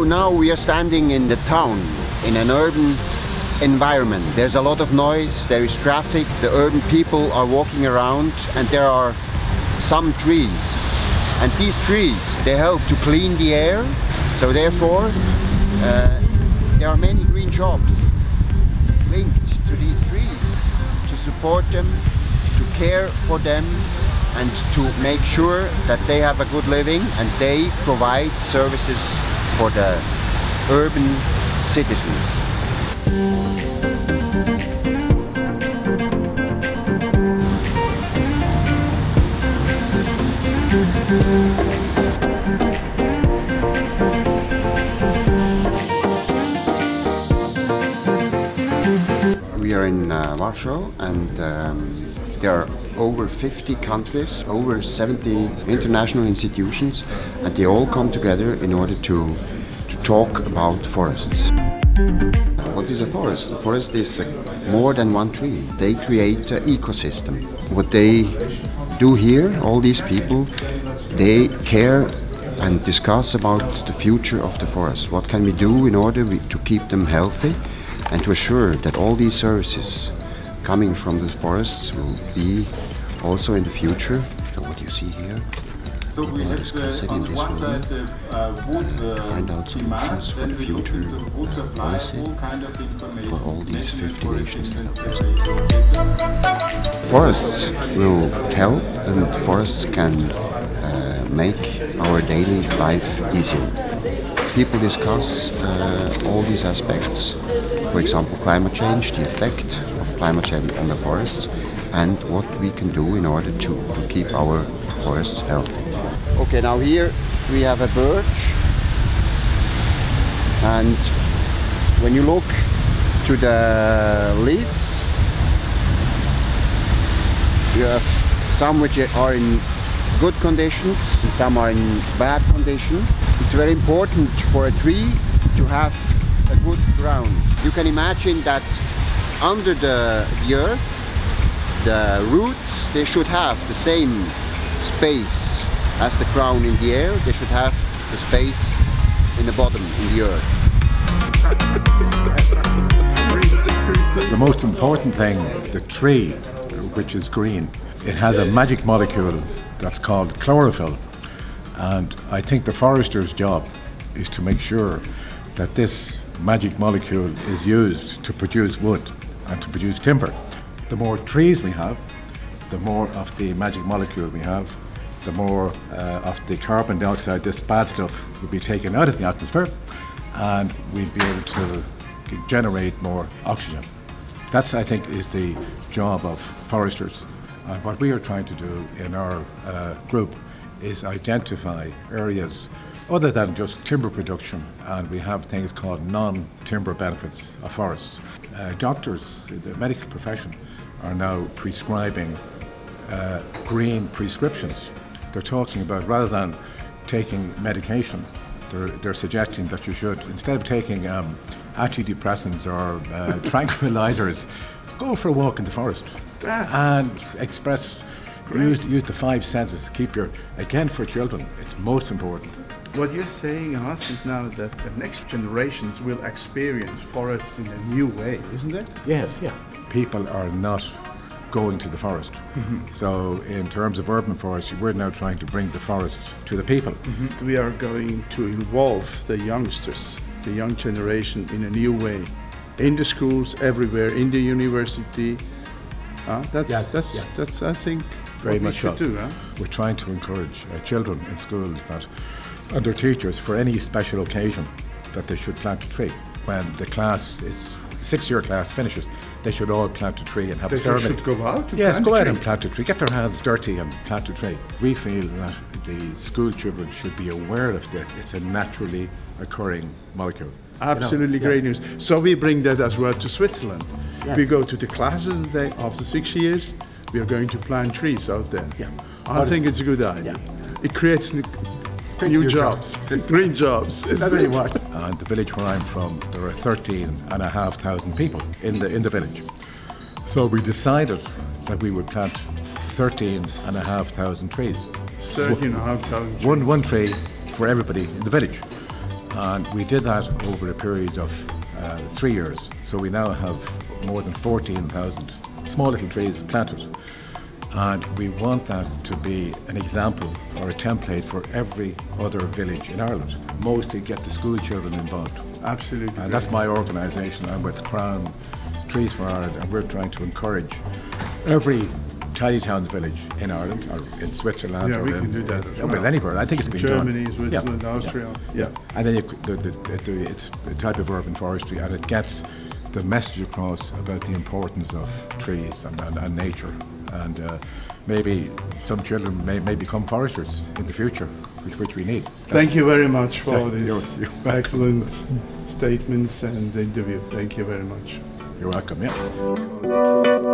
So now we are standing in the town, in an urban environment. There's a lot of noise, there is traffic, the urban people are walking around, and there are some trees. And these trees, they help to clean the air, so therefore there are many green jobs linked to these trees, to support them, to care for them, and to make sure that they have a good living, and they provide services for the urban citizens. We are in Warsaw, and there are over 50 countries, over 70 international institutions, and they all come together in order to talk about forests. What is a forest? A forest is more than one tree. They create an ecosystem. What they do here, all these people, they care and discuss about the future of the forest. What can we do in order to keep them healthy and to assure that all these services coming from the forests will be also in the future. So what you see here, so people are discussing in this room to find out solutions for the future policy for all these 50 nations that are present. Forests will help, and forests can make our daily life easier. People discuss all these aspects, for example climate change, the effect of climate change on the forests, and what we can do in order to keep our forests healthy. Okay, now here we have a birch, and when you look to the leaves, you have some which are in good conditions and some are in bad condition. It's very important for a tree to have a good ground. You can imagine that under the earth, the roots, they should have the same space as the crown in the air. They should have the space in the bottom, in the earth. The most important thing, the tree, which is green, it has a magic molecule that's called chlorophyll. And I think the forester's job is to make sure that this magic molecule is used to produce wood and to produce timber. The more trees we have, the more of the magic molecule we have, the more of the carbon dioxide, this bad stuff, will be taken out of the atmosphere, and we'll be able to generate more oxygen. That's, I think, is the job of foresters. And what we are trying to do in our group is identify areas other than just timber production, and we have things called non-timber benefits of forests. Doctors, the medical profession, are now prescribing green prescriptions. They're talking about, rather than taking medication, they're suggesting that you should, instead of taking antidepressants or tranquilizers, go for a walk in the forest and use the 5 senses. Keep your, again for children, it's most important. What you're saying, Hans, is now that the next generations will experience forests in a new way, isn't it? Yes, yeah. People are not going to the forest. So in terms of urban forestry, we're now trying to bring the forest to the people. We are going to involve the youngsters, the young generation, in a new way. In the schools, everywhere, in the university. That's I think, very what much we should so. do. Huh? We're trying to encourage children in schools that, and their teachers, for any special occasion, that they should plant a tree. When the class is, the 6th year class finishes, they should all plant a tree and have a ceremony. They should go out and yes, plant go a out tree. and plant a tree. Get their hands dirty and plant a tree. We feel that the school children should be aware of this. It's a naturally occurring molecule. Absolutely great news. So we bring that as well to Switzerland. Yes. We go to the classes, and after 6 years, we are going to plant trees out there. Yeah. I think it's a good idea. Yeah. It creates new jobs, green jobs. I'll tell you what. And the village where I'm from, there are 13,500 people in the village. So we decided that we would plant 13,500 trees. 13,500 trees. One tree for everybody in the village. And we did that over a period of 3 years. So we now have more than 14,000 small little trees planted. And we want that to be an example or a template for every other village in Ireland. Mostly get the school children involved. Absolutely. And that's my organisation. I'm with Crown Trees for Ireland, and we're trying to encourage every tiny town village in Ireland or in Switzerland Yeah, or we can do that as well. anywhere. I think it's been Germany, done. Switzerland, Austria. Yeah. And then it's a type of urban forestry, and it gets the message across about the importance of trees and nature. And maybe some children may become foresters in the future, which we need. Thank you very much for these you're excellent statements and the interview. Thank you very much. You're welcome, yeah.